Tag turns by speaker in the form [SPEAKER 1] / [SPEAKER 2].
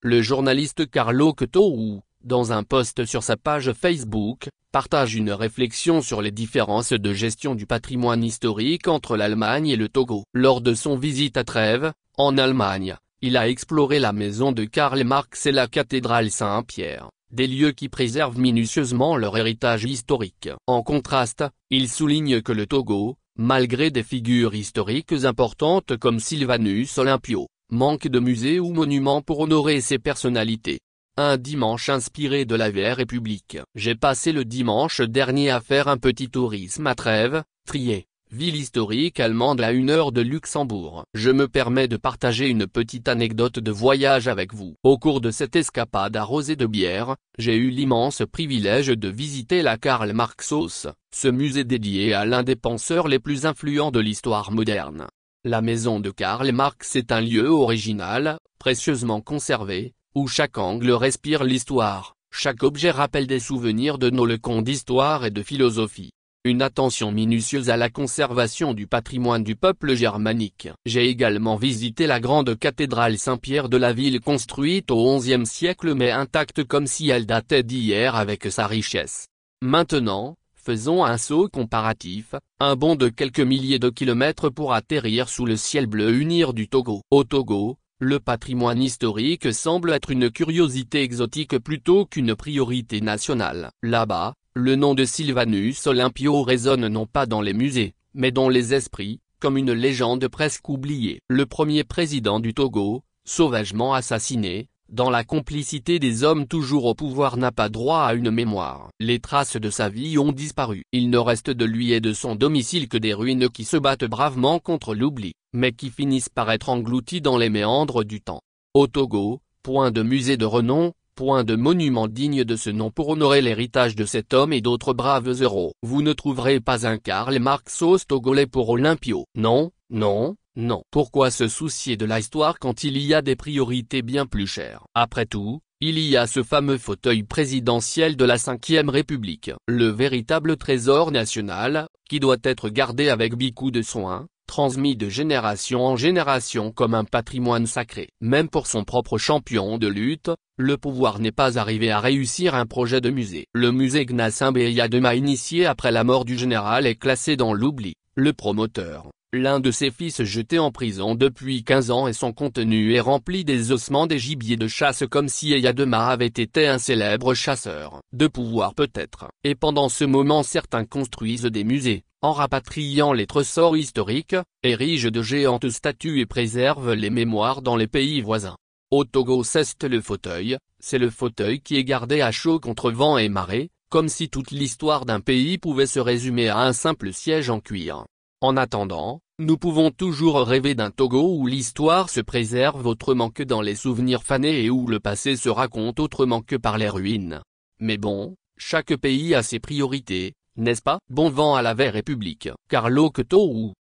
[SPEAKER 1] Le journaliste Carlo Ketoou, dans un post sur sa page Facebook, partage une réflexion sur les différences de gestion du patrimoine historique entre l'Allemagne et le Togo. Lors de son visite à Trèves, en Allemagne, il a exploré la maison de Karl Marx et la cathédrale Saint-Pierre, des lieux qui préservent minutieusement leur héritage historique. En contraste, il souligne que le Togo, malgré des figures historiques importantes comme Sylvanus Olympio, manque de musées ou monuments pour honorer ses personnalités. Un dimanche inspiré de la Vieille République. J'ai passé le dimanche dernier à faire un petit tourisme à Trèves, Trier, ville historique allemande à 1 heure de Luxembourg. Je me permets de partager une petite anecdote de voyage avec vous. Au cours de cette escapade arrosée de bière, j'ai eu l'immense privilège de visiter la Karl Marx Haus, ce musée dédié à l'un des penseurs les plus influents de l'histoire moderne. La maison de Karl Marx est un lieu original, précieusement conservé, où chaque angle respire l'histoire, chaque objet rappelle des souvenirs de nos leçons d'histoire et de philosophie. Une attention minutieuse à la conservation du patrimoine du peuple germanique. J'ai également visité la grande cathédrale Saint-Pierre de la ville construite au XIe siècle mais intacte comme si elle datait d'hier avec sa richesse. Maintenant, faisons un saut comparatif, un bond de quelques milliers de kilomètres pour atterrir sous le ciel bleu unir du Togo. Au Togo, le patrimoine historique semble être une curiosité exotique plutôt qu'une priorité nationale. Là-bas, le nom de Sylvanus Olympio résonne non pas dans les musées, mais dans les esprits, comme une légende presque oubliée. Le premier président du Togo, sauvagement assassiné, dans la complicité des hommes toujours au pouvoir n'a pas droit à une mémoire. Les traces de sa vie ont disparu. Il ne reste de lui et de son domicile que des ruines qui se battent bravement contre l'oubli, mais qui finissent par être englouties dans les méandres du temps. Au Togo, point de musée de renom, point de monument digne de ce nom pour honorer l'héritage de cet homme et d'autres braves héros. Vous ne trouverez pas un Karl Marx togolais pour Olympio. Non, non. Non. Pourquoi se soucier de l'histoire quand il y a des priorités bien plus chères? Après tout, il y a ce fameux fauteuil présidentiel de la Ve République, le véritable trésor national, qui doit être gardé avec beaucoup de soin, transmis de génération en génération comme un patrimoine sacré. Même pour son propre champion de lutte, le pouvoir n'est pas arrivé à réussir un projet de musée. Le musée Gnassingbé Eyadema initié après la mort du général est classé dans l'oubli. Le promoteur, l'un de ses fils jeté en prison depuis 15 ans et son contenu est rempli des ossements des gibiers de chasse comme si Eyadema avait été un célèbre chasseur. De pouvoir peut-être. Et pendant ce moment certains construisent des musées, en rapatriant les trésors historiques, érigent de géantes statues et préservent les mémoires dans les pays voisins. Au Togo c'est le fauteuil, c'est le fauteuil qui est gardé à chaud contre vent et marée, comme si toute l'histoire d'un pays pouvait se résumer à un simple siège en cuir. En attendant, nous pouvons toujours rêver d'un Togo où l'histoire se préserve autrement que dans les souvenirs fanés et où le passé se raconte autrement que par les ruines. Mais bon, chaque pays a ses priorités, n'est-ce pas? Bon vent à la Vieille République. Carlo Ketoou.